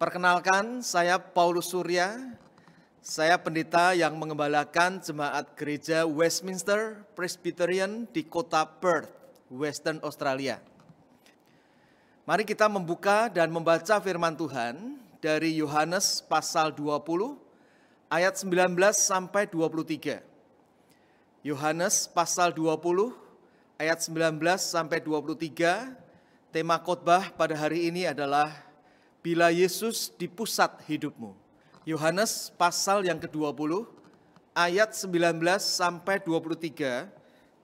Perkenalkan, saya Paulus Surya. Saya pendeta yang mengembalakan jemaat gereja Westminster Presbyterian di kota Perth, Western Australia. Mari kita membuka dan membaca firman Tuhan dari Yohanes pasal 20 ayat 19 sampai 23. Yohanes pasal 20 ayat 19 sampai 23. Tema khotbah pada hari ini adalah Bila Yesus di pusat hidupmu. Yohanes pasal yang ke-20 ayat 19 sampai 23.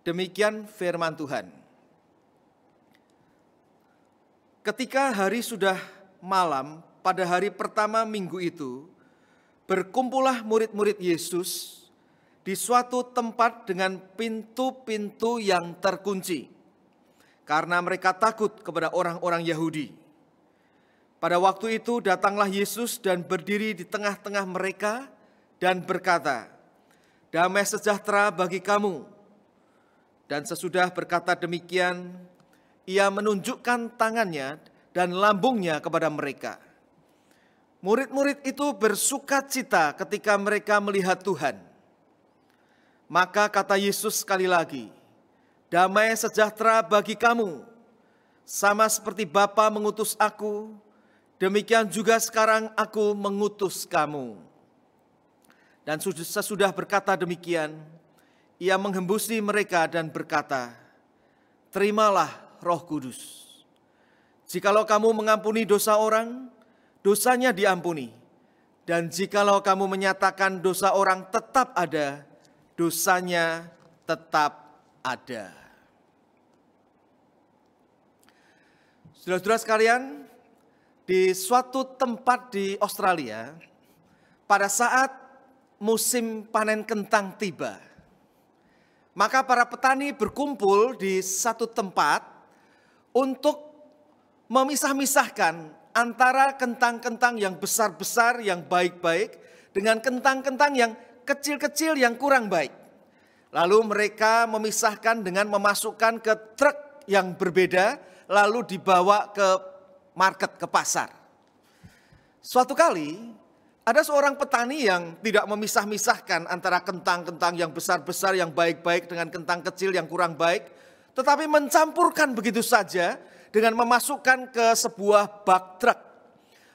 Demikian firman Tuhan. Ketika hari sudah malam, pada hari pertama minggu itu, berkumpullah murid-murid Yesus di suatu tempat dengan pintu-pintu yang terkunci, karena mereka takut kepada orang-orang Yahudi. Pada waktu itu datanglah Yesus dan berdiri di tengah-tengah mereka dan berkata, "Damai sejahtera bagi kamu." Dan sesudah berkata demikian, Ia menunjukkan tangannya dan lambungnya kepada mereka. Murid-murid itu bersuka cita ketika mereka melihat Tuhan. Maka kata Yesus sekali lagi, "Damai sejahtera bagi kamu. Sama seperti Bapa mengutus aku, demikian juga sekarang aku mengutus kamu." Dan sesudah berkata demikian, Ia menghembusi mereka dan berkata, "Terimalah Roh Kudus. Jikalau kamu mengampuni dosa orang, dosanya diampuni. Dan jikalau kamu menyatakan dosa orang tetap ada, dosanya tetap ada." Saudara-saudara sekalian, di suatu tempat di Australia, pada saat musim panen kentang tiba, maka para petani berkumpul di satu tempat untuk memisah-misahkan antara kentang-kentang yang besar-besar, yang baik-baik, dengan kentang-kentang yang kecil-kecil, yang kurang baik. Lalu mereka memisahkan dengan memasukkan ke truk yang berbeda, lalu dibawa ke market, ke pasar. Suatu kali ada seorang petani yang tidak memisah-misahkan antara kentang-kentang yang besar-besar, yang baik-baik dengan kentang kecil yang kurang baik, tetapi mencampurkan begitu saja dengan memasukkan ke sebuah bak truk.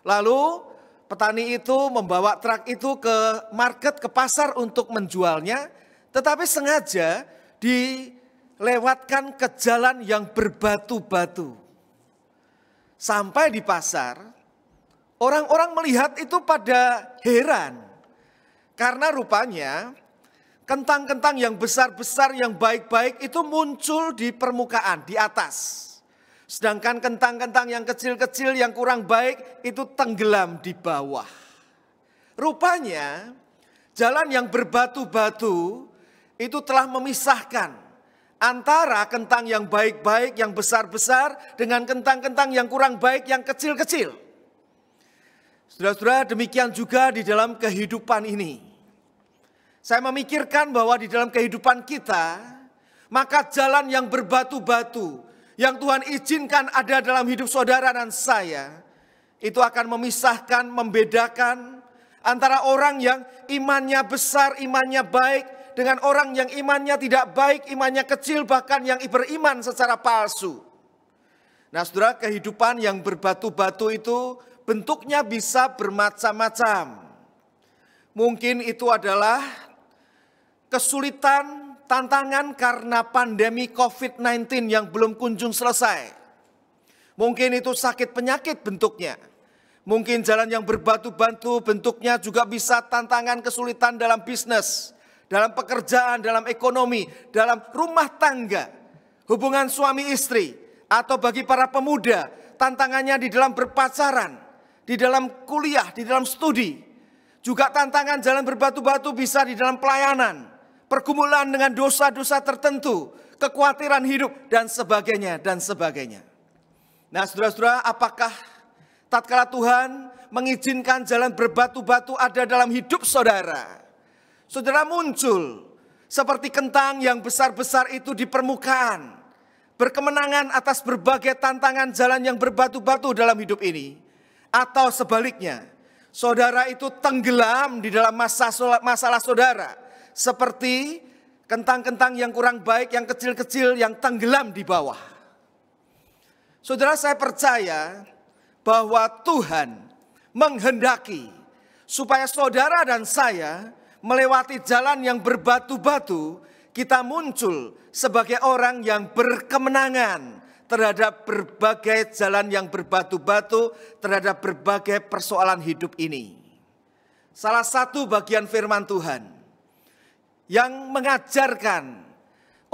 Lalu petani itu membawa truk itu ke market, ke pasar untuk menjualnya, tetapi sengaja dilewatkan ke jalan yang berbatu-batu. Sampai di pasar, orang-orang melihat itu pada heran. Karena rupanya kentang-kentang yang besar-besar, yang baik-baik itu muncul di permukaan, di atas. Sedangkan kentang-kentang yang kecil-kecil, yang kurang baik itu tenggelam di bawah. Rupanya jalan yang berbatu-batu itu telah memisahkan antara kentang yang baik-baik, yang besar-besar, dengan kentang-kentang yang kurang baik, yang kecil-kecil. Saudara-saudara, demikian juga di dalam kehidupan ini. Saya memikirkan bahwa di dalam kehidupan kita, maka jalan yang berbatu-batu, yang Tuhan izinkan ada dalam hidup saudara dan saya, itu akan memisahkan, membedakan antara orang yang imannya besar, imannya baik, dengan orang yang imannya tidak baik, imannya kecil, bahkan yang beriman secara palsu. Nah saudara, kehidupan yang berbatu-batu itu bentuknya bisa bermacam-macam. Mungkin itu adalah kesulitan, tantangan karena pandemi COVID-19 yang belum kunjung selesai. Mungkin itu sakit penyakit bentuknya. Mungkin jalan yang berbatu-batu bentuknya juga bisa tantangan, kesulitan dalam bisnis, dalam pekerjaan, dalam ekonomi, dalam rumah tangga, hubungan suami istri, atau bagi para pemuda, tantangannya di dalam berpacaran, di dalam kuliah, di dalam studi. Juga tantangan jalan berbatu-batu bisa di dalam pelayanan, pergumulan dengan dosa-dosa tertentu, kekhawatiran hidup, dan sebagainya, dan sebagainya. Nah saudara-saudara, apakah tatkala Tuhan mengizinkan jalan berbatu-batu ada dalam hidup saudara, saudara muncul seperti kentang yang besar-besar itu di permukaan, berkemenangan atas berbagai tantangan jalan yang berbatu-batu dalam hidup ini? Atau sebaliknya, saudara itu tenggelam di dalam masalah saudara. Seperti kentang-kentang yang kurang baik, yang kecil-kecil, yang tenggelam di bawah. Saudara, saya percaya bahwa Tuhan menghendaki supaya saudara dan saya melewati jalan yang berbatu-batu, kita muncul sebagai orang yang berkemenangan terhadap berbagai jalan yang berbatu-batu, terhadap berbagai persoalan hidup ini. Salah satu bagian firman Tuhan yang mengajarkan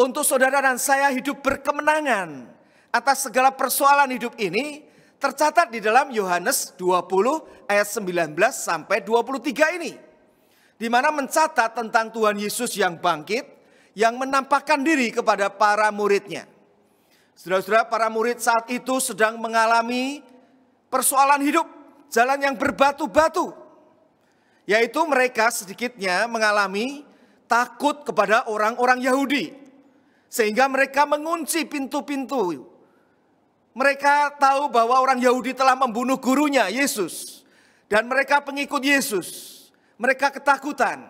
untuk saudara dan saya hidup berkemenangan atas segala persoalan hidup ini tercatat di dalam Yohanes 20 ayat 19 sampai 23 ini. Di mana mencatat tentang Tuhan Yesus yang bangkit, yang menampakkan diri kepada para muridnya. Saudara-saudara, para murid saat itu sedang mengalami persoalan hidup, jalan yang berbatu-batu. Yaitu mereka sedikitnya mengalami takut kepada orang-orang Yahudi. Sehingga mereka mengunci pintu-pintu. Mereka tahu bahwa orang Yahudi telah membunuh gurunya, Yesus. Dan mereka pengikut Yesus. Mereka ketakutan.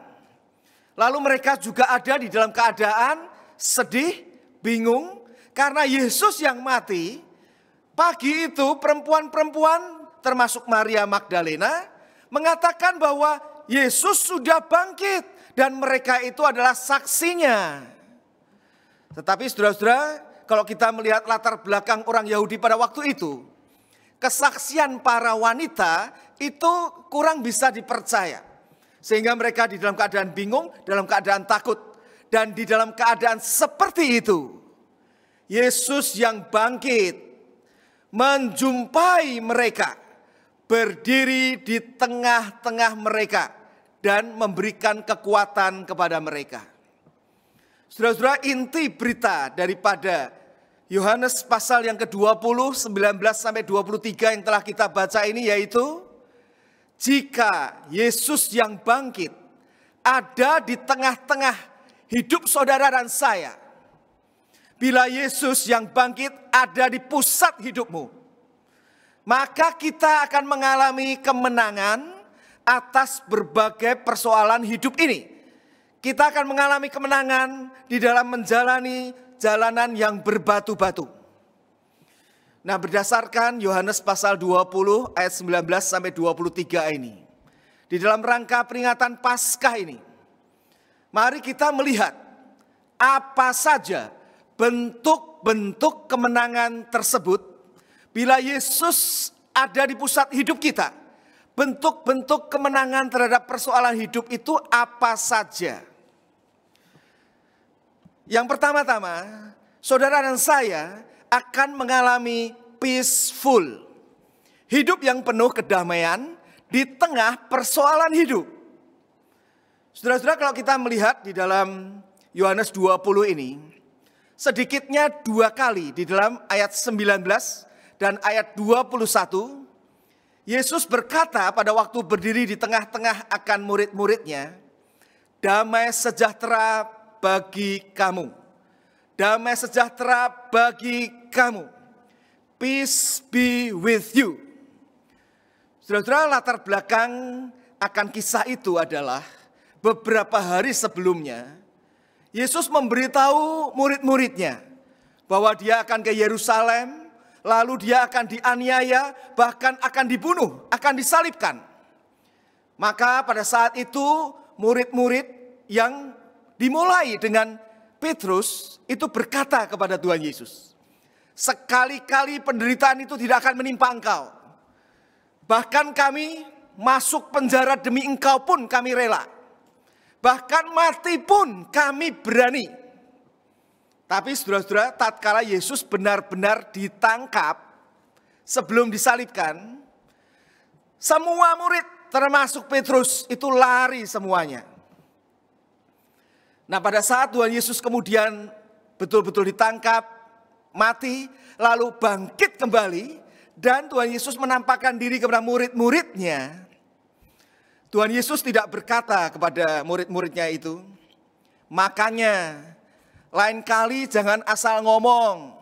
Lalu mereka juga ada di dalam keadaan sedih, bingung. Karena Yesus yang mati. Pagi itu perempuan-perempuan termasuk Maria Magdalena mengatakan bahwa Yesus sudah bangkit. Dan mereka itu adalah saksinya. Tetapi saudara-saudara, kalau kita melihat latar belakang orang Yahudi pada waktu itu, kesaksian para wanita itu kurang bisa dipercaya. Sehingga mereka di dalam keadaan bingung, dalam keadaan takut. Dan di dalam keadaan seperti itu, Yesus yang bangkit menjumpai mereka, berdiri di tengah-tengah mereka dan memberikan kekuatan kepada mereka. Saudara-saudara, inti berita daripada Yohanes pasal yang ke-20, 19 sampai 23 yang telah kita baca ini yaitu, jika Yesus yang bangkit ada di tengah-tengah hidup saudara dan saya, bila Yesus yang bangkit ada di pusat hidupmu, maka kita akan mengalami kemenangan atas berbagai persoalan hidup ini. Kita akan mengalami kemenangan di dalam menjalani jalanan yang berbatu-batu. Nah, berdasarkan Yohanes pasal 20 ayat 19 sampai 23 ini, di dalam rangka peringatan Paskah ini, mari kita melihat apa saja bentuk-bentuk kemenangan tersebut bila Yesus ada di pusat hidup kita. Bentuk-bentuk kemenangan terhadap persoalan hidup itu apa saja? Yang pertama-tama, saudara dan saya akan mengalami peaceful. Hidup yang penuh kedamaian di tengah persoalan hidup. Saudara-saudara, kalau kita melihat di dalam Yohanes 20 ini, sedikitnya 2 kali di dalam ayat 19 dan ayat 21, Yesus berkata pada waktu berdiri di tengah-tengah akan murid-muridnya, damai sejahtera bagi kamu. Damai sejahtera bagi kamu. Peace be with you. Saudara-saudara, latar belakang akan kisah itu adalah beberapa hari sebelumnya, Yesus memberitahu murid-muridnya bahwa dia akan ke Yerusalem, lalu dia akan dianiaya, bahkan akan dibunuh, akan disalibkan. Maka pada saat itu murid-murid yang dimulai dengan Petrus itu berkata kepada Tuhan Yesus, sekali-kali penderitaan itu tidak akan menimpa engkau. Bahkan kami masuk penjara demi engkau pun kami rela. Bahkan mati pun kami berani. Tapi saudara-saudara, tatkala Yesus benar-benar ditangkap sebelum disalibkan, semua murid termasuk Petrus itu lari semuanya. Nah, pada saat Tuhan Yesus kemudian betul-betul ditangkap, mati, lalu bangkit kembali, dan Tuhan Yesus menampakkan diri kepada murid-muridnya, Tuhan Yesus tidak berkata kepada murid-muridnya itu, makanya lain kali jangan asal ngomong.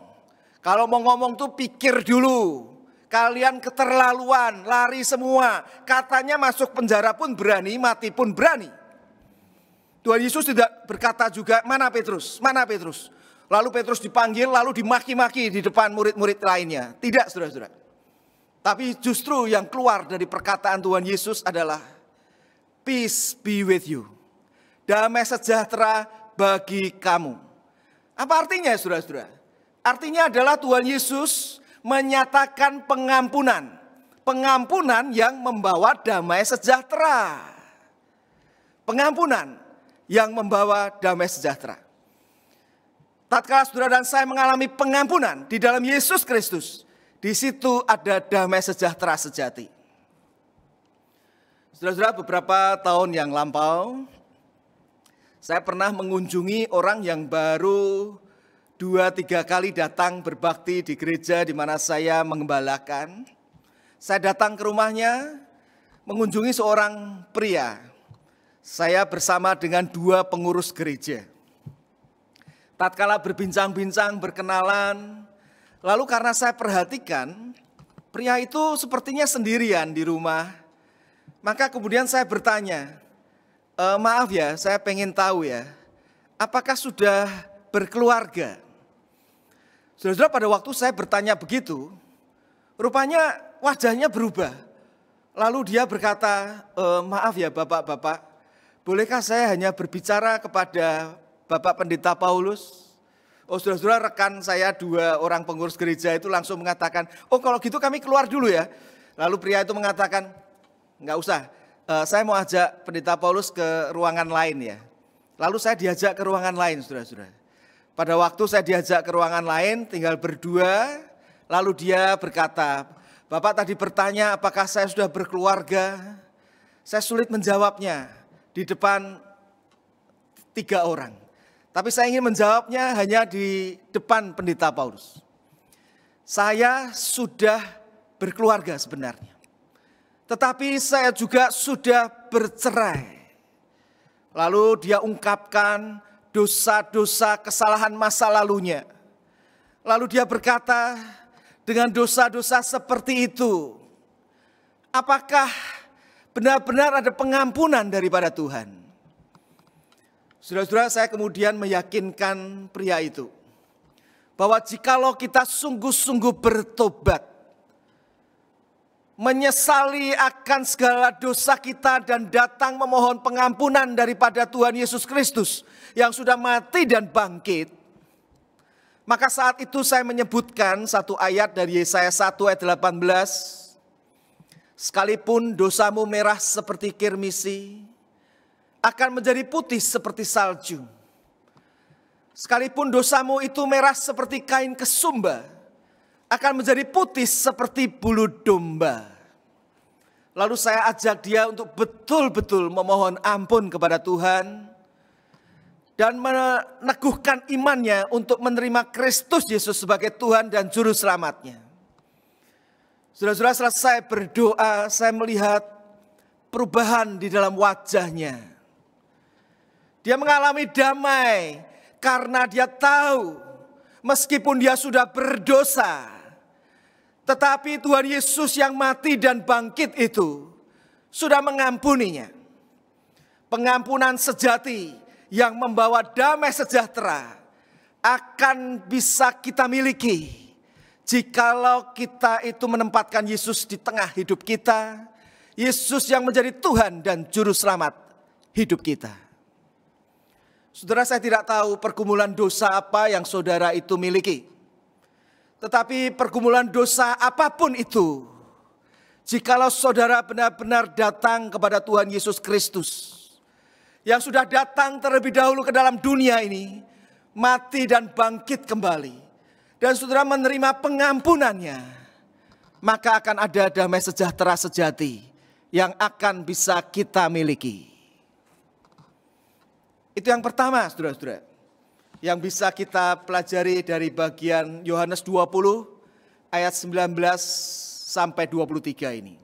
Kalau mau ngomong tuh pikir dulu. Kalian keterlaluan, lari semua. Katanya masuk penjara pun berani, mati pun berani. Tuhan Yesus tidak berkata juga, mana Petrus, mana Petrus. Lalu Petrus dipanggil, lalu dimaki-maki di depan murid-murid lainnya. Tidak, saudara-saudara. Tapi justru yang keluar dari perkataan Tuhan Yesus adalah, peace be with you. Damai sejahtera bagi kamu. Apa artinya, saudara-saudara? Artinya adalah Tuhan Yesus menyatakan pengampunan. Pengampunan yang membawa damai sejahtera. Pengampunan yang membawa damai sejahtera. Tatkala saudara dan saya mengalami pengampunan di dalam Yesus Kristus, di situ ada damai sejahtera sejati. Saudara-saudara, beberapa tahun yang lampau, saya pernah mengunjungi orang yang baru 2-3 kali datang berbakti di gereja di mana saya mengembalakan. Saya datang ke rumahnya, mengunjungi seorang pria. Saya bersama dengan 2 pengurus gereja. Tatkala berbincang-bincang, berkenalan, lalu karena saya perhatikan, pria itu sepertinya sendirian di rumah. Maka kemudian saya bertanya, maaf ya, saya pengen tahu ya, apakah sudah berkeluarga? Saudara-saudara, pada waktu saya bertanya begitu, rupanya wajahnya berubah. Lalu dia berkata, maaf ya bapak-bapak, bolehkah saya hanya berbicara kepada Bapak Pendeta Paulus? Oh, saudara-saudara, rekan saya 2 orang pengurus gereja itu langsung mengatakan, oh kalau gitu kami keluar dulu ya. Lalu pria itu mengatakan, enggak usah, saya mau ajak Pendeta Paulus ke ruangan lain ya. Lalu saya diajak ke ruangan lain, saudara-saudara. Pada waktu saya diajak ke ruangan lain, tinggal berdua, lalu dia berkata, Bapak tadi bertanya apakah saya sudah berkeluarga. Saya sulit menjawabnya di depan 3 orang. Tapi saya ingin menjawabnya hanya di depan Pendeta Paulus. Saya sudah berkeluarga sebenarnya. Tetapi saya juga sudah bercerai. Lalu dia ungkapkan dosa-dosa kesalahan masa lalunya. Lalu dia berkata, dengan dosa-dosa seperti itu, apakah benar-benar ada pengampunan daripada Tuhan? Saudara-saudara, saya kemudian meyakinkan pria itu bahwa jikalau kita sungguh-sungguh bertobat, menyesali akan segala dosa kita dan datang memohon pengampunan daripada Tuhan Yesus Kristus yang sudah mati dan bangkit, maka saat itu saya menyebutkan satu ayat dari Yesaya 1 ayat 18. Sekalipun dosamu merah seperti kirmisi, akan menjadi putih seperti salju. Sekalipun dosamu itu merah seperti kain kesumba, akan menjadi putih seperti bulu domba. Lalu saya ajak dia untuk betul-betul memohon ampun kepada Tuhan dan meneguhkan imannya untuk menerima Kristus Yesus sebagai Tuhan dan Juru Selamatnya. Saudara-saudara, selesai berdoa, saya melihat perubahan di dalam wajahnya. Dia mengalami damai karena dia tahu meskipun dia sudah berdosa, tetapi Tuhan Yesus yang mati dan bangkit itu sudah mengampuninya. Pengampunan sejati yang membawa damai sejahtera akan bisa kita miliki jikalau kita itu menempatkan Yesus di tengah hidup kita. Yesus yang menjadi Tuhan dan Juru Selamat hidup kita. Saudara, saya tidak tahu pergumulan dosa apa yang saudara itu miliki. Tetapi pergumulan dosa apapun itu, jikalau saudara benar-benar datang kepada Tuhan Yesus Kristus, yang sudah datang terlebih dahulu ke dalam dunia ini, mati dan bangkit kembali, dan saudara menerima pengampunannya, maka akan ada damai sejahtera sejati yang akan bisa kita miliki. Itu yang pertama, saudara-saudara, yang bisa kita pelajari dari bagian Yohanes 20 ayat 19 sampai 23 ini.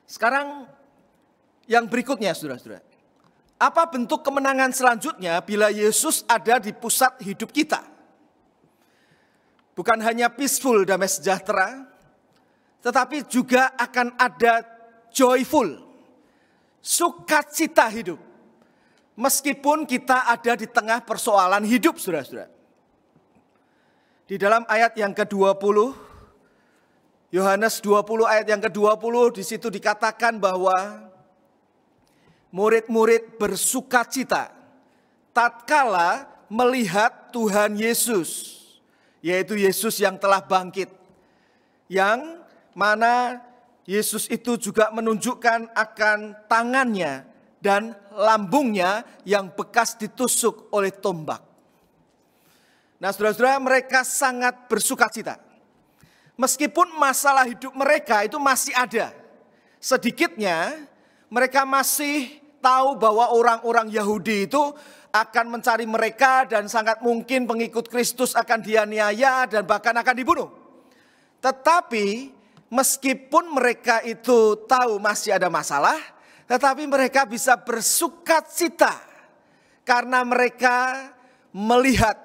Sekarang yang berikutnya, saudara-saudara. Apa bentuk kemenangan selanjutnya bila Yesus ada di pusat hidup kita? Bukan hanya peaceful, damai sejahtera, tetapi juga akan ada joyful, sukacita hidup. Meskipun kita ada di tengah persoalan hidup, saudara-saudara. Di dalam ayat yang ke-20, Yohanes 20 ayat yang ke-20, di situ dikatakan bahwa murid-murid bersukacita tatkala melihat Tuhan Yesus, yaitu Yesus yang telah bangkit. Yang mana Yesus itu juga menunjukkan akan tangannya dan lambungnya yang bekas ditusuk oleh tombak. Nah, saudara-saudara, mereka sangat bersukacita. Meskipun masalah hidup mereka itu masih ada. Sedikitnya mereka masih tahu bahwa orang-orang Yahudi itu akan mencari mereka dan sangat mungkin pengikut Kristus akan dianiaya dan bahkan akan dibunuh. Tetapi meskipun mereka itu tahu masih ada masalah, tetapi mereka bisa bersukacita karena mereka melihat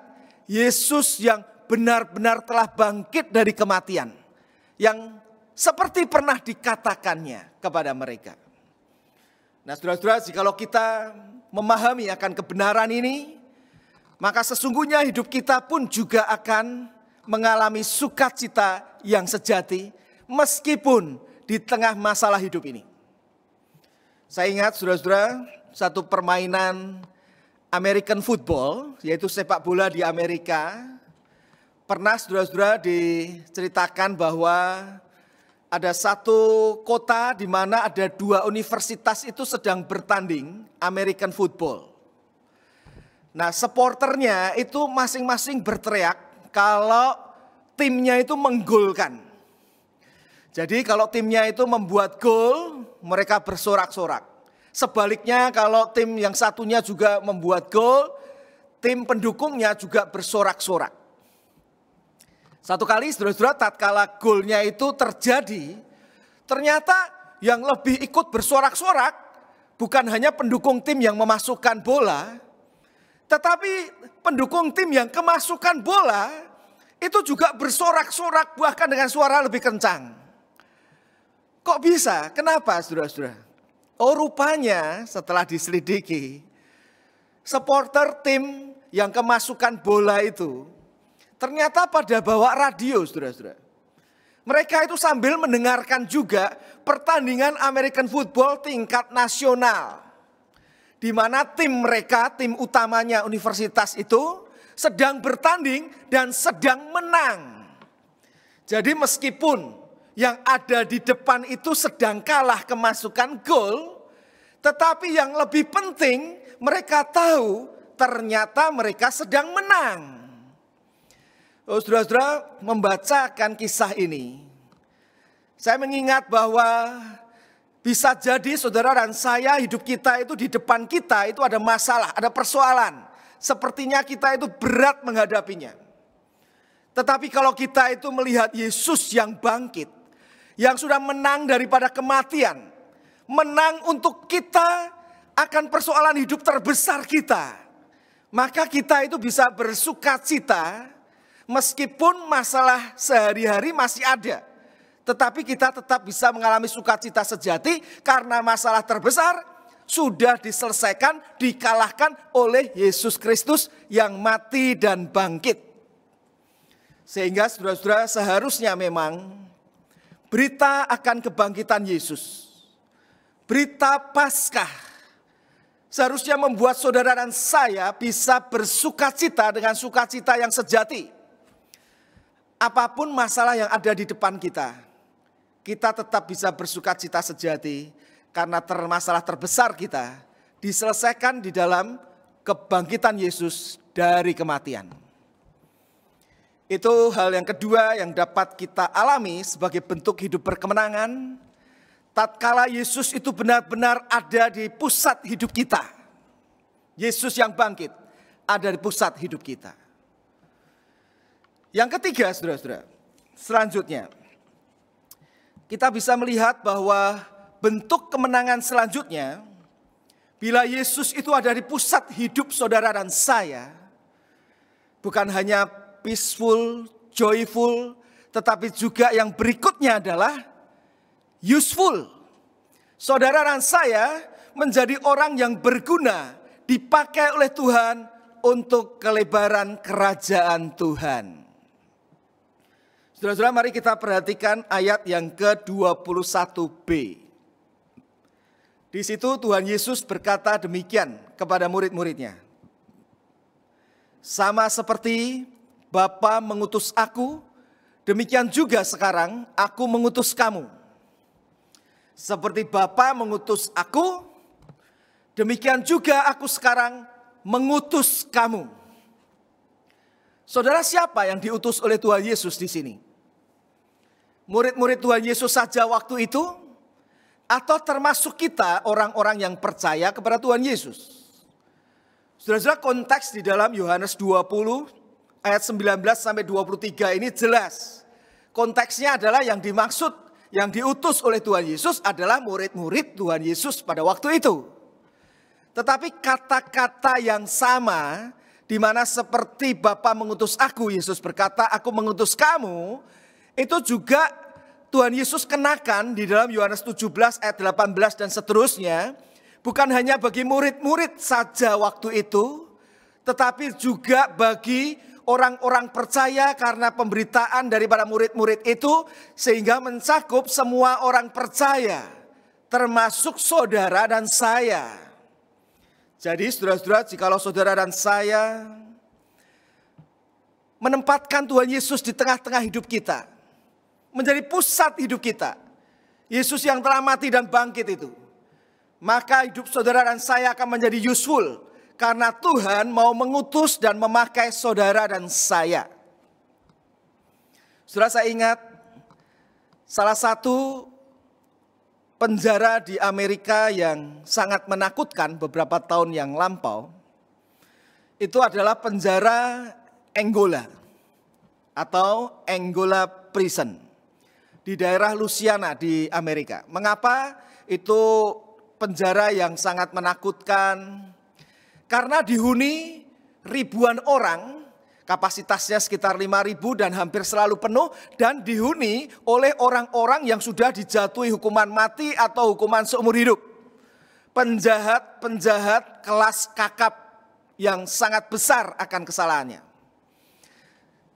Yesus yang benar-benar telah bangkit dari kematian, yang seperti pernah dikatakannya kepada mereka. Nah, saudara-saudara, jikalau kita memahami akan kebenaran ini, maka sesungguhnya hidup kita pun juga akan mengalami sukacita yang sejati meskipun di tengah masalah hidup ini. Saya ingat, saudara-saudara, satu permainan American football, yaitu sepak bola di Amerika. Pernah, saudara-saudara, diceritakan bahwa ada satu kota di mana ada dua universitas itu sedang bertanding American football. Nah, supporternya itu masing-masing berteriak kalau timnya itu menggolkan. Jadi kalau timnya itu membuat gol, mereka bersorak-sorak. Sebaliknya kalau tim yang satunya juga membuat gol, tim pendukungnya juga bersorak-sorak. Satu kali, saudara-saudara, tatkala golnya itu terjadi, ternyata yang lebih ikut bersorak-sorak bukan hanya pendukung tim yang memasukkan bola, tetapi pendukung tim yang kemasukan bola itu juga bersorak-sorak bahkan dengan suara lebih kencang. Kok bisa? Kenapa, saudara-saudara? Oh, rupanya setelah diselidiki, supporter tim yang kemasukan bola itu ternyata pada bawa radio, saudara-saudara. Mereka itu sambil mendengarkan juga pertandingan American football tingkat nasional. Di mana tim mereka, tim utamanya universitas itu sedang bertanding dan sedang menang. Jadi meskipun yang ada di depan itu sedang kalah kemasukan gol, tetapi yang lebih penting mereka tahu ternyata mereka sedang menang. Oh, saudara-saudara, membacakan kisah ini, saya mengingat bahwa bisa jadi saudara dan saya, hidup kita itu di depan kita itu ada masalah, ada persoalan. Sepertinya kita itu berat menghadapinya. Tetapi kalau kita itu melihat Yesus yang bangkit, yang sudah menang daripada kematian, menang untuk kita akan persoalan hidup terbesar kita, maka kita itu bisa bersukacita meskipun masalah sehari-hari masih ada. Tetapi kita tetap bisa mengalami sukacita sejati karena masalah terbesar sudah diselesaikan, dikalahkan oleh Yesus Kristus yang mati dan bangkit. Sehingga saudara-saudara, seharusnya memang berita akan kebangkitan Yesus, berita Paskah, seharusnya membuat saudara dan saya bisa bersukacita dengan sukacita yang sejati. Apapun masalah yang ada di depan kita, kita tetap bisa bersukacita sejati karena masalah terbesar kita diselesaikan di dalam kebangkitan Yesus dari kematian. Itu hal yang kedua yang dapat kita alami sebagai bentuk hidup berkemenangan. Tatkala Yesus itu benar-benar ada di pusat hidup kita. Yesus yang bangkit ada di pusat hidup kita. Yang ketiga, saudara-saudara, selanjutnya kita bisa melihat bahwa bentuk kemenangan selanjutnya, bila Yesus itu ada di pusat hidup saudara dan saya, bukan hanya peaceful, joyful, tetapi juga yang berikutnya adalah useful. Saudara dan saya menjadi orang yang berguna, dipakai oleh Tuhan untuk kelebaran kerajaan Tuhan. Saudara-saudara, mari kita perhatikan ayat yang ke-21b. Di situ Tuhan Yesus berkata demikian kepada murid-muridnya. Sama seperti Bapa mengutus aku, demikian juga sekarang aku mengutus kamu. Seperti Bapa mengutus aku, demikian juga aku sekarang mengutus kamu. Saudara, siapa yang diutus oleh Tuhan Yesus di sini? Murid-murid Tuhan Yesus saja waktu itu? Atau termasuk kita orang-orang yang percaya kepada Tuhan Yesus? Saudara-saudara, konteks di dalam Yohanes 20 ayat 19 sampai 23 ini jelas. Konteksnya adalah yang dimaksud, yang diutus oleh Tuhan Yesus adalah murid-murid Tuhan Yesus pada waktu itu. Tetapi kata-kata yang sama, di mana seperti Bapa mengutus aku, Yesus berkata, aku mengutus kamu, itu juga Tuhan Yesus kenakan di dalam Yohanes 17 ayat 18 dan seterusnya. Bukan hanya bagi murid-murid saja waktu itu, tetapi juga bagi orang-orang percaya karena pemberitaan daripada murid-murid itu sehingga mencakup semua orang percaya, termasuk saudara dan saya. Jadi saudara-saudara, jikalau saudara dan saya menempatkan Tuhan Yesus di tengah-tengah hidup kita, menjadi pusat hidup kita, Yesus yang telah mati dan bangkit itu, maka hidup saudara dan saya akan menjadi useful. Karena Tuhan mau mengutus dan memakai saudara dan saya. Saudara, saya ingat salah satu penjara di Amerika yang sangat menakutkan beberapa tahun yang lampau. Itu adalah penjara Angola atau Angola Prison di daerah Louisiana di Amerika. Mengapa itu penjara yang sangat menakutkan? Karena dihuni ribuan orang, kapasitasnya sekitar 5.000 dan hampir selalu penuh, dan dihuni oleh orang-orang yang sudah dijatuhi hukuman mati atau hukuman seumur hidup. Penjahat-penjahat kelas kakap yang sangat besar akan kesalahannya.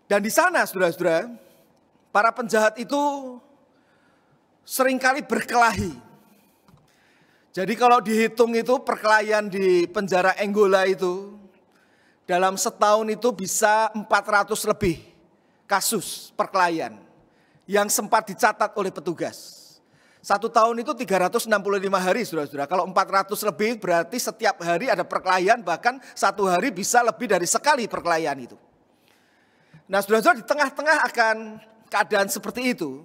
Dan di sana saudara-saudara, para penjahat itu seringkali berkelahi. Jadi kalau dihitung itu perkelahian di penjara Angola itu dalam setahun itu bisa 400 lebih kasus perkelahian yang sempat dicatat oleh petugas. Satu tahun itu 365 hari saudara-saudara. Kalau 400 lebih berarti setiap hari ada perkelahian, bahkan satu hari bisa lebih dari sekali perkelahian itu. Nah saudara-saudara, di tengah-tengah akan keadaan seperti itu,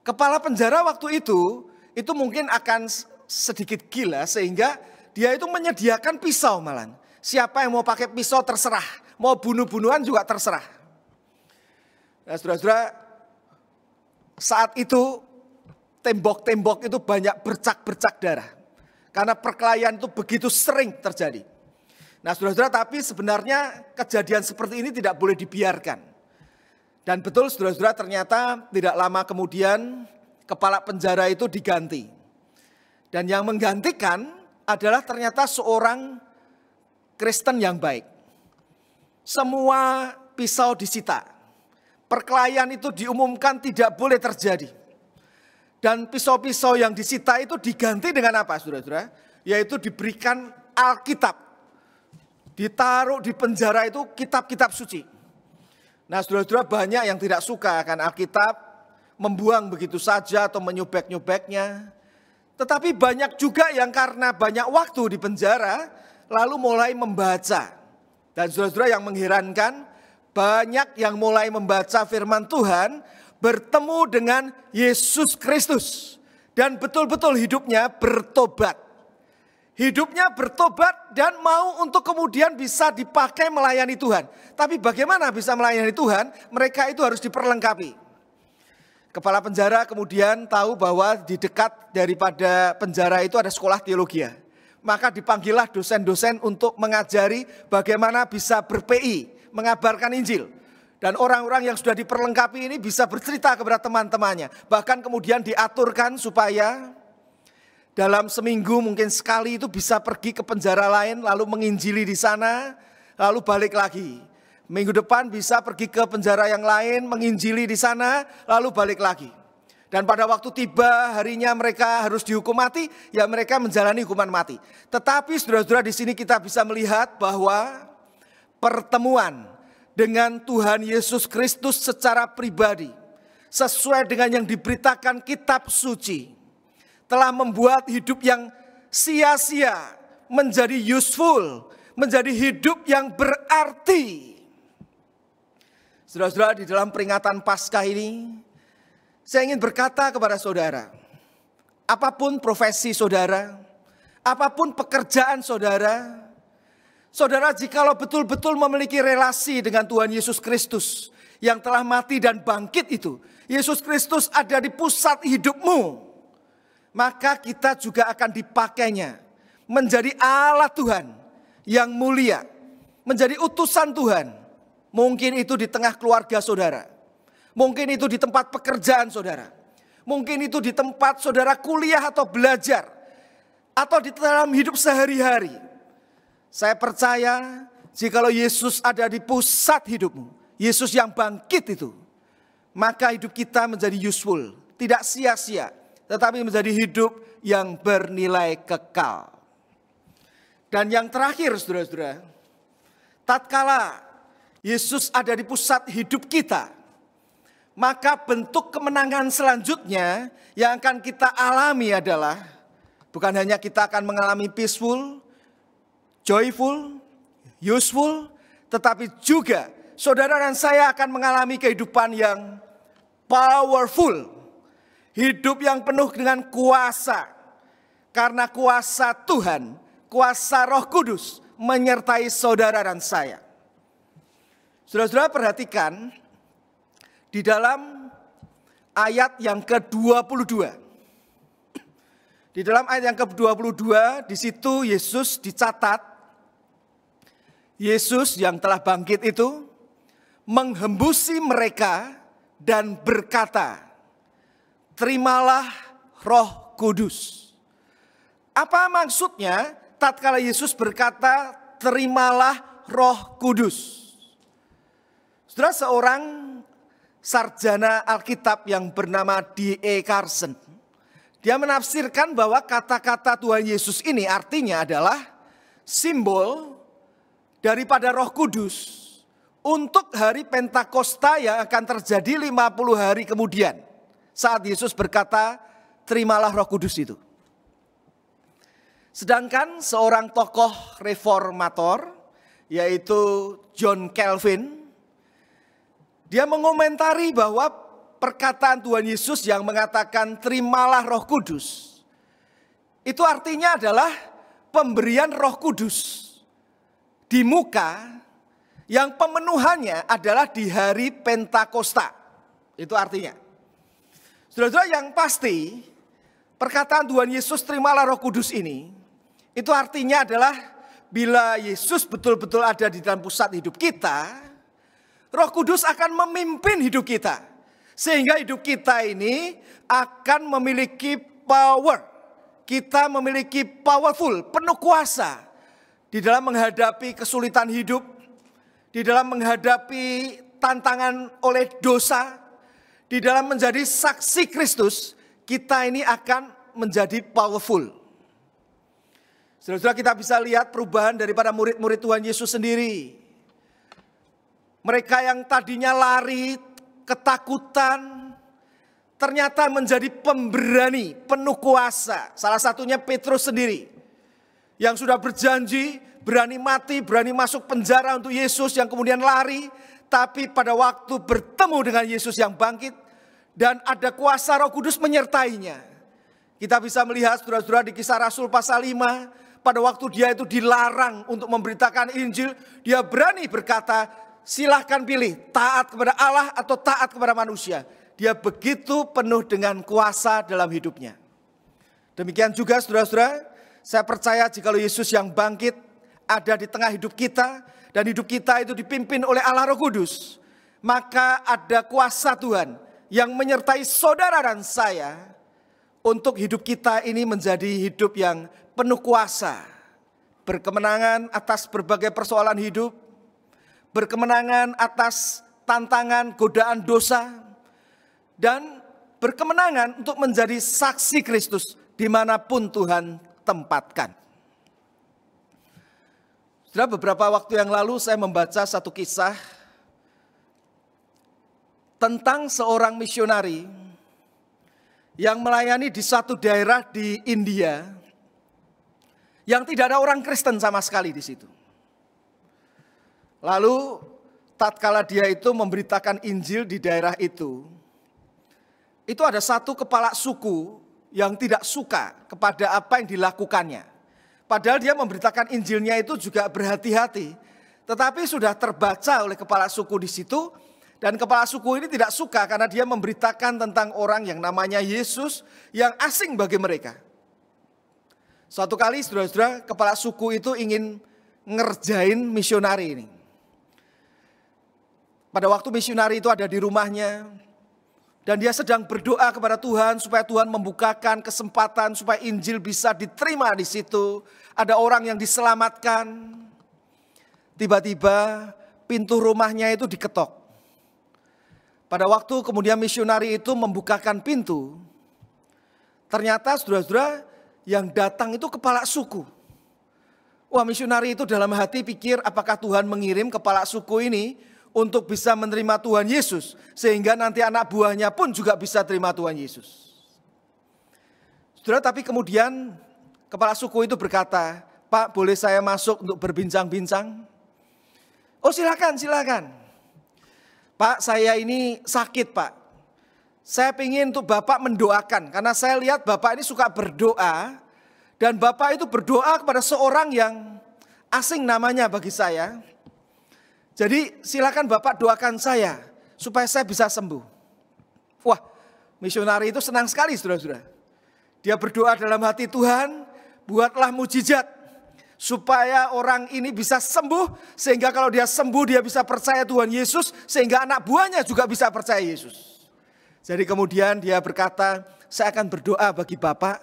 kepala penjara waktu itu mungkin akan sedikit gila sehingga dia itu menyediakan pisau malah. Siapa yang mau pakai pisau terserah, mau bunuh-bunuhan juga terserah. Nah saudara-saudara, saat itu tembok-tembok itu banyak bercak-bercak darah. Karena perkelahian itu begitu sering terjadi. Nah saudara-saudara, tapi sebenarnya kejadian seperti ini tidak boleh dibiarkan. Dan betul saudara-saudara, ternyata tidak lama kemudian kepala penjara itu diganti. Dan yang menggantikan adalah ternyata seorang Kristen yang baik. Semua pisau disita. Perkelahian itu diumumkan tidak boleh terjadi. Dan pisau-pisau yang disita itu diganti dengan apa saudara-saudara? Yaitu diberikan Alkitab. Ditaruh di penjara itu kitab-kitab suci. Nah saudara-saudara, banyak yang tidak suka akan Alkitab, membuang begitu saja atau menyobek-nyobeknya. Tetapi banyak juga yang karena banyak waktu di penjara lalu mulai membaca. Dan saudara-saudara, yang mengherankan, banyak yang mulai membaca firman Tuhan, bertemu dengan Yesus Kristus. Dan betul-betul hidupnya bertobat. Hidupnya bertobat dan mau untuk kemudian bisa dipakai melayani Tuhan. Tapi bagaimana bisa melayani Tuhan? Mereka itu harus diperlengkapi. Kepala penjara kemudian tahu bahwa di dekat daripada penjara itu ada sekolah teologi. Maka dipanggillah dosen-dosen untuk mengajari bagaimana bisa ber-PI, mengabarkan Injil. Dan orang-orang yang sudah diperlengkapi ini bisa bercerita kepada teman-temannya. Bahkan kemudian diaturkan supaya dalam seminggu mungkin sekali itu bisa pergi ke penjara lain, lalu menginjili di sana, lalu balik lagi. Minggu depan bisa pergi ke penjara yang lain, menginjili di sana, lalu balik lagi. Dan pada waktu tiba harinya mereka harus dihukum mati, ya mereka menjalani hukuman mati. Tetapi saudara-saudara, di sini kita bisa melihat bahwa pertemuan dengan Tuhan Yesus Kristus secara pribadi, sesuai dengan yang diberitakan kitab suci, telah membuat hidup yang sia-sia menjadi useful, menjadi hidup yang berarti. Saudara-saudara, di dalam peringatan Paskah ini, saya ingin berkata kepada saudara, apapun profesi saudara, apapun pekerjaan saudara, saudara jikalau betul-betul memiliki relasi dengan Tuhan Yesus Kristus yang telah mati dan bangkit itu, Yesus Kristus ada di pusat hidupmu, maka kita juga akan dipakainya menjadi alat Tuhan yang mulia, menjadi utusan Tuhan. Mungkin itu di tengah keluarga saudara, mungkin itu di tempat pekerjaan saudara, mungkin itu di tempat saudara kuliah atau belajar, atau di dalam hidup sehari-hari. Saya percaya jikalau Yesus ada di pusat hidupmu, Yesus yang bangkit itu, maka hidup kita menjadi useful, tidak sia-sia, tetapi menjadi hidup yang bernilai kekal. Dan yang terakhir saudara-saudara, tatkala Yesus ada di pusat hidup kita, maka bentuk kemenangan selanjutnya yang akan kita alami adalah bukan hanya kita akan mengalami peaceful, joyful, useful, tetapi juga saudara dan saya akan mengalami kehidupan yang powerful. Hidup yang penuh dengan kuasa. Karena kuasa Tuhan, kuasa Roh Kudus menyertai saudara dan saya. Saudara-saudara perhatikan di dalam ayat yang ke-22. Di dalam ayat yang ke-22 di situ Yesus dicatat, Yesus yang telah bangkit itu menghembusi mereka dan berkata, terimalah Roh Kudus. Apa maksudnya tatkala Yesus berkata terimalah Roh Kudus? Saudara, seorang sarjana Alkitab yang bernama D.A. Carson, dia menafsirkan bahwa kata-kata Tuhan Yesus ini artinya adalah simbol daripada Roh Kudus untuk hari Pentakosta yang akan terjadi 50 hari kemudian. Saat Yesus berkata, terimalah Roh Kudus itu. Sedangkan seorang tokoh reformator, yaitu John Calvin, dia mengomentari bahwa perkataan Tuhan Yesus yang mengatakan terimalah Roh Kudus, itu artinya adalah pemberian Roh Kudus di muka yang pemenuhannya adalah di hari Pentakosta. Itu artinya. Saudara-saudara, yang pasti perkataan Tuhan Yesus terimalah Roh Kudus ini, itu artinya adalah bila Yesus betul-betul ada di dalam pusat hidup kita, Roh Kudus akan memimpin hidup kita. Sehingga hidup kita ini akan memiliki power. Kita memiliki powerful, penuh kuasa di dalam menghadapi kesulitan hidup, di dalam menghadapi tantangan oleh dosa, di dalam menjadi saksi Kristus, kita ini akan menjadi powerful. Saudara-saudara, kita bisa lihat perubahan daripada murid-murid Tuhan Yesus sendiri. Mereka yang tadinya lari, ketakutan, ternyata menjadi pemberani, penuh kuasa. Salah satunya Petrus sendiri, yang sudah berjanji berani mati, berani masuk penjara untuk Yesus, yang kemudian lari. Tapi pada waktu bertemu dengan Yesus yang bangkit dan ada kuasa Roh Kudus menyertainya. Kita bisa melihat saudara-saudara di Kisah Rasul pasal 5, pada waktu dia itu dilarang untuk memberitakan Injil, dia berani berkata, silahkan pilih taat kepada Allah atau taat kepada manusia. Dia begitu penuh dengan kuasa dalam hidupnya. Demikian juga saudara-saudara, saya percaya jika Yesus yang bangkit ada di tengah hidup kita, dan hidup kita itu dipimpin oleh Allah Roh Kudus, maka ada kuasa Tuhan yang menyertai saudara dan saya untuk hidup kita ini menjadi hidup yang penuh kuasa, berkemenangan atas berbagai persoalan hidup, berkemenangan atas tantangan, godaan dosa, dan berkemenangan untuk menjadi saksi Kristus dimanapun Tuhan tempatkan. Sudah beberapa waktu yang lalu saya membaca satu kisah tentang seorang misionari yang melayani di satu daerah di India yang tidak ada orang Kristen sama sekali di situ. Lalu tatkala dia itu memberitakan Injil di daerah itu ada satu kepala suku yang tidak suka kepada apa yang dilakukannya. Padahal dia memberitakan Injilnya itu juga berhati-hati, tetapi sudah terbaca oleh kepala suku di situ, dan kepala suku ini tidak suka karena dia memberitakan tentang orang yang namanya Yesus yang asing bagi mereka. Suatu kali saudara-saudara, kepala suku itu ingin ngerjain misionari ini. Pada waktu misionari itu ada di rumahnya, dan dia sedang berdoa kepada Tuhan supaya Tuhan membukakan kesempatan supaya Injil bisa diterima di situ. Ada orang yang diselamatkan. Tiba-tiba pintu rumahnya itu diketok. Pada waktu kemudian misionari itu membukakan pintu, ternyata saudara-saudara yang datang itu kepala suku. Wah, misionari itu dalam hati pikir apakah Tuhan mengirim kepala suku ini untuk bisa menerima Tuhan Yesus, sehingga nanti anak buahnya pun juga bisa terima Tuhan Yesus. Saudara, tapi kemudian kepala suku itu berkata, "Pak, boleh saya masuk untuk berbincang-bincang?" "Oh, silakan, silakan." "Pak, saya ini sakit, Pak. Saya ingin untuk Bapak mendoakan, karena saya lihat Bapak ini suka berdoa, dan Bapak itu berdoa kepada seorang yang asing namanya bagi saya. Jadi silakan Bapak doakan saya supaya saya bisa sembuh." Wah, misionari itu senang sekali saudara-saudara. Dia berdoa dalam hati, "Tuhan, buatlah mujizat supaya orang ini bisa sembuh, sehingga kalau dia sembuh dia bisa percaya Tuhan Yesus, sehingga anak buahnya juga bisa percaya Yesus." Jadi kemudian dia berkata, "Saya akan berdoa bagi Bapak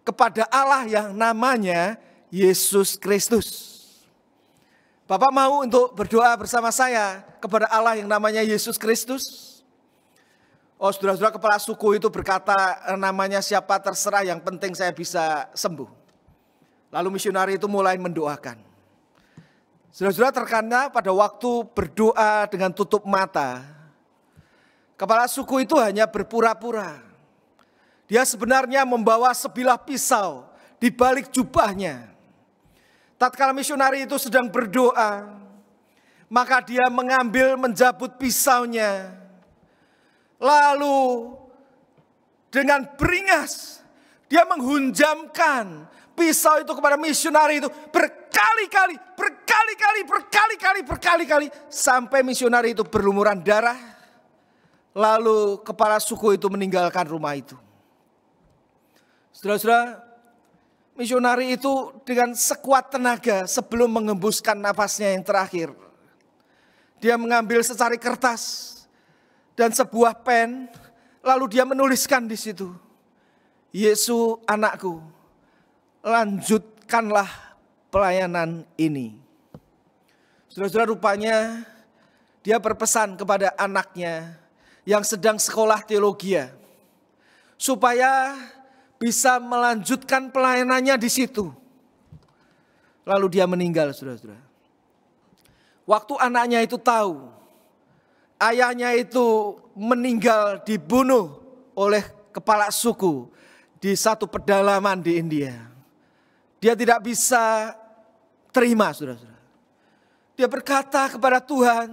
kepada Allah yang namanya Yesus Kristus. Bapak mau untuk berdoa bersama saya kepada Allah yang namanya Yesus Kristus?" Oh, saudara-saudara, kepala suku itu berkata, "Namanya siapa terserah, yang penting saya bisa sembuh." Lalu misionari itu mulai mendoakan. Saudara-saudara, terkadang pada waktu berdoa dengan tutup mata, kepala suku itu hanya berpura-pura. Dia sebenarnya membawa sebilah pisau di balik jubahnya. Tatkala misionari itu sedang berdoa, maka dia menjabut pisaunya. Lalu dengan beringas dia menghunjamkan pisau itu kepada misionari itu berkali-kali sampai misionari itu berlumuran darah. Lalu kepala suku itu meninggalkan rumah itu. Saudara-saudara, misionari itu dengan sekuat tenaga sebelum mengembuskan nafasnya yang terakhir, dia mengambil secari kertas dan sebuah pen, lalu dia menuliskan di situ, "Yesus anakku, lanjutkanlah pelayanan ini." Saudara-saudara, rupanya dia berpesan kepada anaknya yang sedang sekolah teologi supaya bisa melanjutkan pelayanannya di situ. Lalu dia meninggal, saudara-saudara. Waktu anaknya itu tahu ayahnya itu meninggal dibunuh oleh kepala suku di satu pedalaman di India, dia tidak bisa terima, saudara-saudara. Dia berkata kepada Tuhan,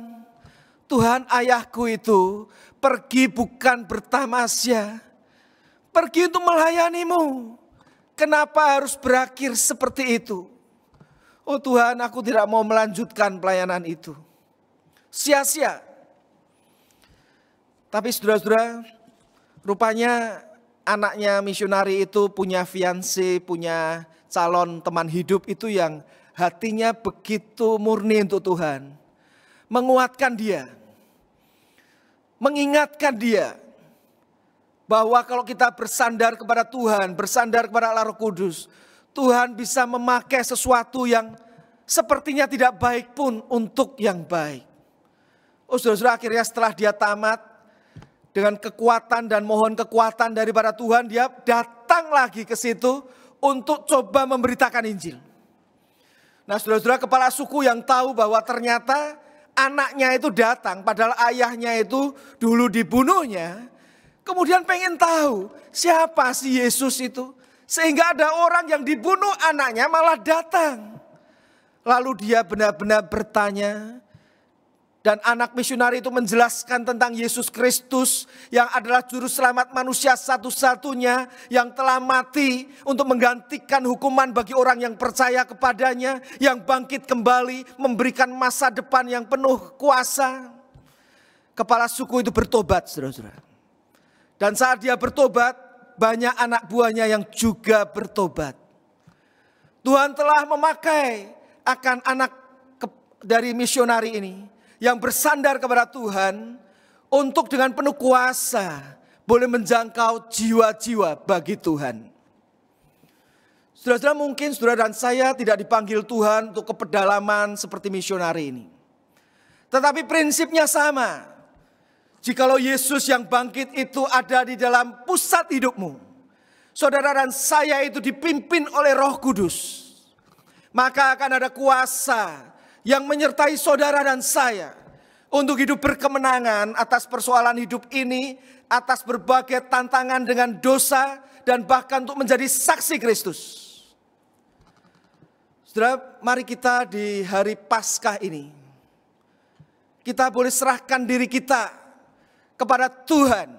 "Tuhan, ayahku itu pergi bukan bertamasya, pergi untuk melayanimu. Kenapa harus berakhir seperti itu? Oh Tuhan, aku tidak mau melanjutkan pelayanan itu. Sia-sia." Tapi saudara-saudara, rupanya anaknya misionari itu punya fiancé, punya calon teman hidup itu yang hatinya begitu murni untuk Tuhan. Menguatkan dia. mengingatkan dia bahwa kalau kita bersandar kepada Tuhan, bersandar kepada Allah Roh Kudus, Tuhan bisa memakai sesuatu yang sepertinya tidak baik pun untuk yang baik. Oh saudara-saudara, akhirnya setelah dia tamat dengan kekuatan dan mohon kekuatan daripada Tuhan, dia datang lagi ke situ untuk coba memberitakan Injil. Nah saudara-saudara, kepala suku yang tahu bahwa ternyata anaknya itu datang padahal ayahnya itu dulu dibunuhnya, kemudian pengen tahu siapa si Yesus itu. Sehingga ada orang yang dibunuh anaknya malah datang. Lalu dia benar-benar bertanya. Dan anak misionari itu menjelaskan tentang Yesus Kristus yang adalah juru selamat manusia satu-satunya yang telah mati untuk menggantikan hukuman bagi orang yang percaya kepadanya, yang bangkit kembali, memberikan masa depan yang penuh kuasa. Kepala suku itu bertobat, saudara-saudara. Dan saat dia bertobat, banyak anak buahnya yang juga bertobat. Tuhan telah memakai akan anak dari misionari ini yang bersandar kepada Tuhan untuk dengan penuh kuasa boleh menjangkau jiwa-jiwa bagi Tuhan. Saudara-saudara, mungkin saudara dan saya tidak dipanggil Tuhan untuk ke pedalaman seperti misionari ini. Tetapi prinsipnya sama. Jikalau Yesus yang bangkit itu ada di dalam pusat hidupmu, saudara dan saya itu dipimpin oleh Roh Kudus, maka akan ada kuasa yang menyertai saudara dan saya untuk hidup berkemenangan atas persoalan hidup ini, atas berbagai tantangan dengan dosa, dan bahkan untuk menjadi saksi Kristus. Saudara, mari kita di hari Paskah ini, kita boleh serahkan diri kita kepada Tuhan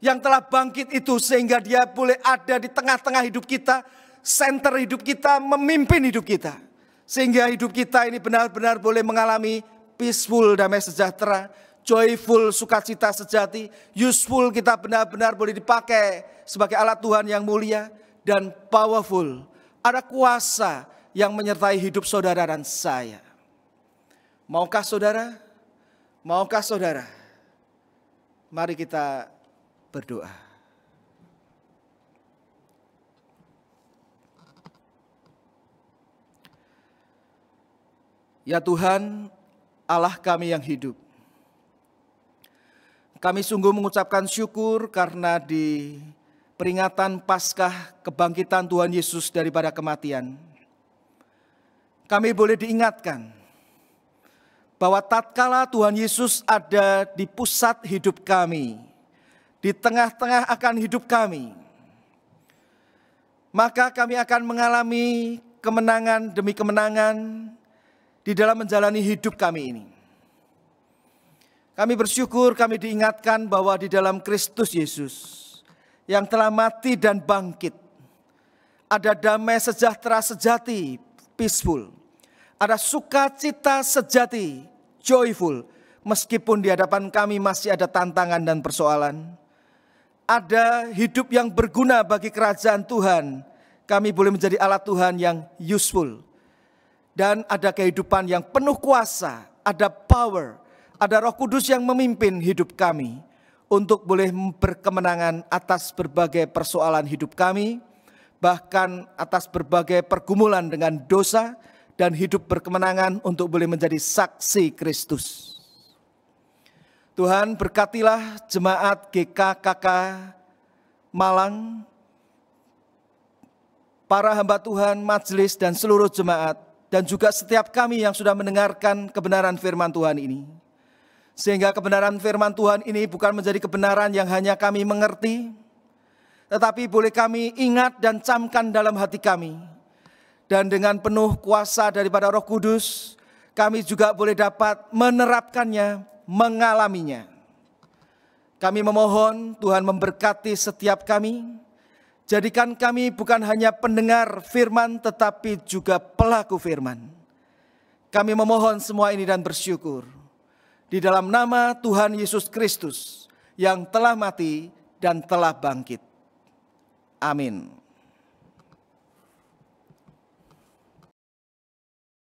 yang telah bangkit itu, sehingga dia boleh ada di tengah-tengah hidup kita, center hidup kita, memimpin hidup kita. Sehingga hidup kita ini benar-benar boleh mengalami peaceful, damai sejahtera, joyful, sukacita sejati, useful, kita benar-benar boleh dipakai sebagai alat Tuhan yang mulia, dan powerful. Ada kuasa yang menyertai hidup saudara dan saya. Maukah saudara? Maukah saudara? Mari kita berdoa. Ya Tuhan, Allah kami yang hidup, kami sungguh mengucapkan syukur karena di peringatan Paskah kebangkitan Tuhan Yesus daripada kematian, kami boleh diingatkan bahwa tatkala Tuhan Yesus ada di pusat hidup kami, di tengah-tengah akan hidup kami, maka kami akan mengalami kemenangan demi kemenangan di dalam menjalani hidup kami ini. Kami bersyukur kami diingatkan bahwa di dalam Kristus Yesus yang telah mati dan bangkit, ada damai sejahtera sejati, peaceful. Ada sukacita sejati, joyful. Meskipun di hadapan kami masih ada tantangan dan persoalan. Ada hidup yang berguna bagi kerajaan Tuhan. Kami boleh menjadi alat Tuhan yang useful. Dan ada kehidupan yang penuh kuasa, ada power, ada Roh Kudus yang memimpin hidup kami untuk boleh berkemenangan atas berbagai persoalan hidup kami, bahkan atas berbagai pergumulan dengan dosa, dan hidup berkemenangan untuk boleh menjadi saksi Kristus. Tuhan, berkatilah jemaat GKKK Malang, para hamba Tuhan, majelis dan seluruh jemaat, dan juga setiap kami yang sudah mendengarkan kebenaran firman Tuhan ini. Sehingga kebenaran firman Tuhan ini bukan menjadi kebenaran yang hanya kami mengerti, tetapi boleh kami ingat dan camkan dalam hati kami. Dan dengan penuh kuasa daripada Roh Kudus, kami juga boleh dapat menerapkannya, mengalaminya. Kami memohon Tuhan memberkati setiap kami. Jadikan kami bukan hanya pendengar firman, tetapi juga pelaku firman. Kami memohon semua ini dan bersyukur di dalam nama Tuhan Yesus Kristus yang telah mati dan telah bangkit. Amin.